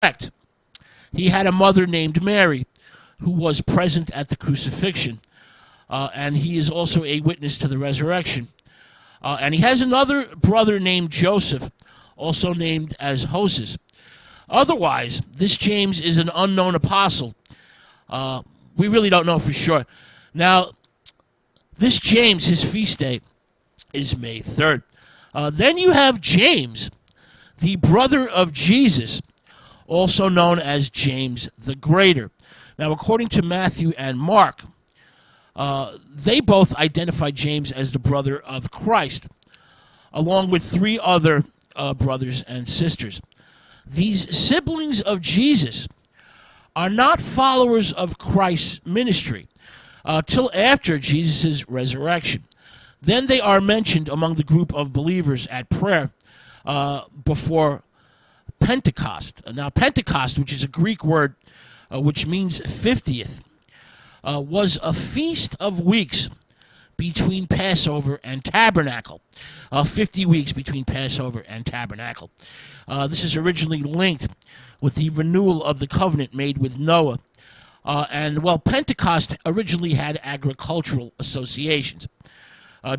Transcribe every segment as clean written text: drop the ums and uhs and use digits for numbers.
Correct. He had a mother named Mary who was present at the crucifixion, and he is also a witness to the resurrection. And he has another brother named Joseph, also named as Joseph. Otherwise, this James is an unknown apostle. We really don't know for sure. Now, this James, his feast day is May 3rd. Then you have James, the brother of Jesus, also known as James the Greater. Now, according to Matthew and Mark, they both identify James as the brother of Christ, along with three other brothers and sisters. These siblings of Jesus are not followers of Christ's ministry till after Jesus' resurrection. Then they are mentioned among the group of believers at prayer before Pentecost. Now, Pentecost, which is a Greek word which means 50th, was a feast of weeks between Passover and Tabernacle. 50 weeks between Passover and Tabernacle. This is originally linked with the renewal of the covenant made with Noah. Pentecost originally had agricultural associations.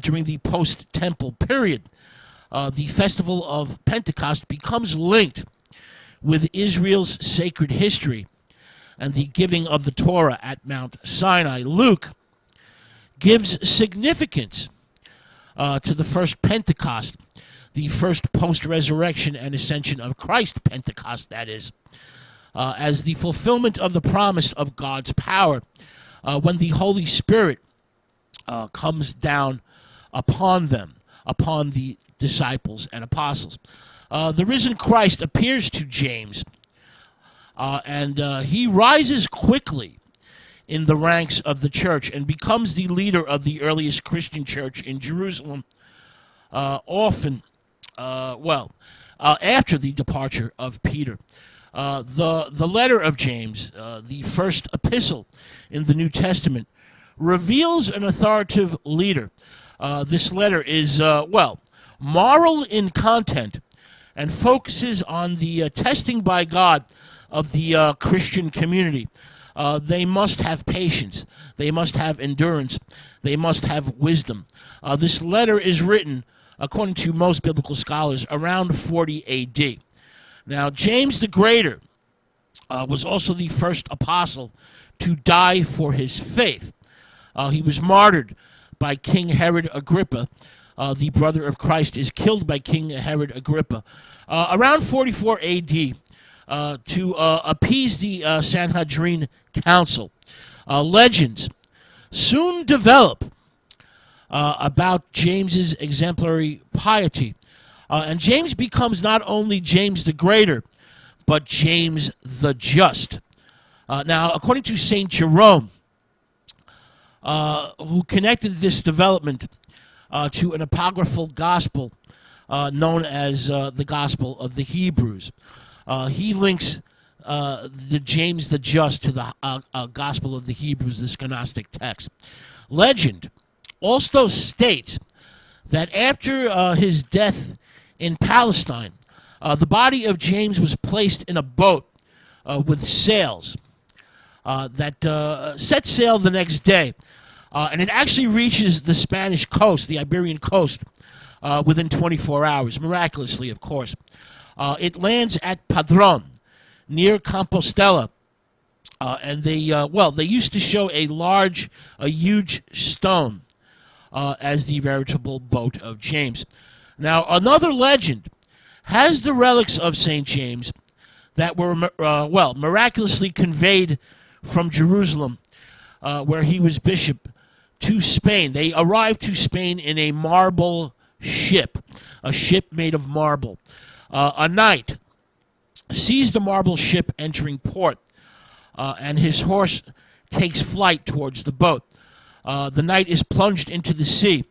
During the post-temple period, the festival of Pentecost becomes linked with Israel's sacred history and the giving of the Torah at Mount Sinai. Luke gives significance to the first Pentecost, the first post-resurrection and ascension of Christ Pentecost, that is, as the fulfillment of the promise of God's power when the Holy Spirit comes down upon them, upon the disciples and apostles. The risen Christ appears to James, and he rises quickly in the ranks of the church and becomes the leader of the earliest Christian church in Jerusalem, after the departure of Peter. The letter of James, the first epistle in the New Testament, reveals an authoritative leader. This letter is, moral in content and focuses on the testing by God of the Christian community. They must have patience. They must have endurance. They must have wisdom. This letter is written, according to most biblical scholars, around 40 A.D. Now, James the Greater was also the first apostle to die for his faith. He was martyred by King Herod Agrippa. The brother of Christ is killed by King Herod Agrippa around 44 A.D. To appease the Sanhedrin Council. Legends soon develop about James's exemplary piety. And James becomes not only James the Greater, but James the Just. Now, according to St. Jerome, who connected this development to an apocryphal gospel known as the Gospel of the Hebrews, he links the James the Just to the Gospel of the Hebrews, this Gnostic text. Legend also states that after his death in Palestine, the body of James was placed in a boat with sails that set sail the next day. And it actually reaches the Spanish coast, the Iberian coast, within 24 hours, miraculously, of course. It lands at Padron, near Compostela, and they used to show a huge stone as the veritable boat of James. Now, another legend has the relics of St. James that were, miraculously conveyed from Jerusalem, where he was bishop, to Spain. They arrived to Spain in a marble ship, a ship made of marble. A knight sees the marble ship entering port, and his horse takes flight towards the boat. The knight is plunged into the sea,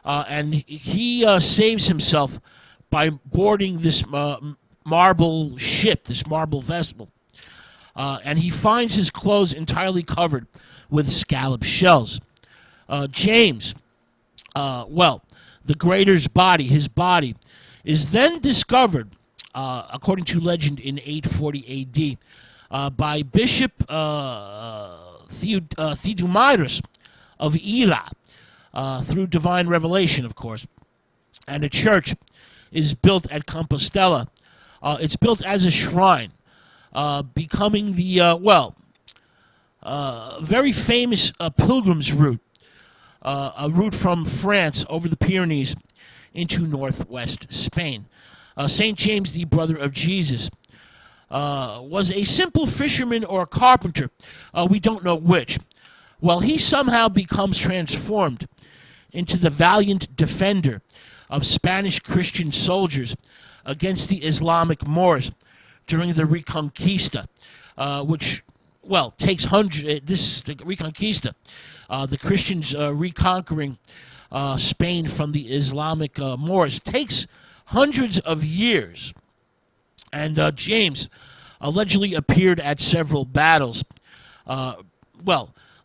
and he saves himself by boarding this marble ship, this marble vessel. And he finds his clothes entirely covered with scallop shells. James, the Greater's body, his body, is then discovered according to legend, in 840 A.D. By Bishop Theodomyrus of Ira, through divine revelation, of course. And a church is built at Compostela. It's built as a shrine, becoming the, very famous pilgrim's route, a route from France over the Pyrenees into northwest Spain. St. James, the brother of Jesus, was a simple fisherman or carpenter. We don't know which. Well, he somehow becomes transformed into the valiant defender of Spanish Christian soldiers against the Islamic Moors during the Reconquista, which, takes hundreds. The Reconquista, the Christians reconquering Spain from the Islamic Moors, takes hundreds of years. And James allegedly appeared at several battles,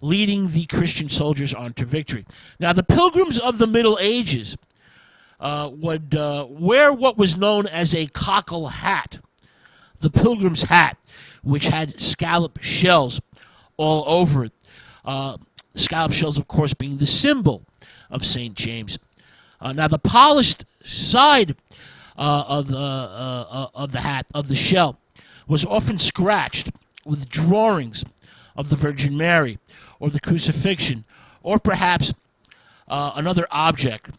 leading the Christian soldiers on to victory. Now, the pilgrims of the Middle Ages would wear what was known as a cockle hat, the pilgrim's hat, which had scallop shells all over it. Scallop shells, of course, being the symbol of St. James. Now, the polished side of the hat, of the shell, was often scratched with drawings of the Virgin Mary or the crucifixion, or perhaps another object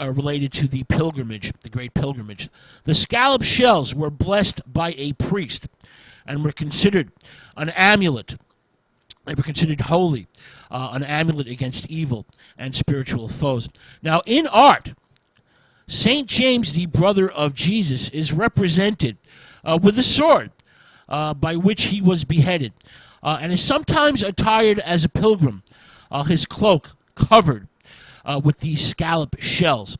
related to the pilgrimage, the great pilgrimage. The scallop shells were blessed by a priest and were considered an amulet. They were considered holy, an amulet against evil and spiritual foes. Now, in art, St. James, the brother of Jesus, is represented with a sword by which he was beheaded, and is sometimes attired as a pilgrim, his cloak covered with these scallop shells.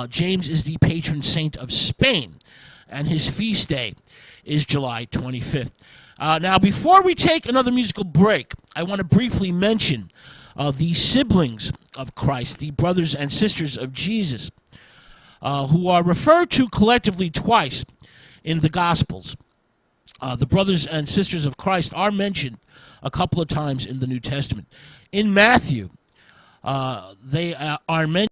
James is the patron saint of Spain, and his feast day is July 25th. Now, before we take another musical break, I want to briefly mention the siblings of Christ, the brothers and sisters of Jesus, who are referred to collectively twice in the Gospels. The brothers and sisters of Christ are mentioned a couple of times in the New Testament. In Matthew, they are mentioned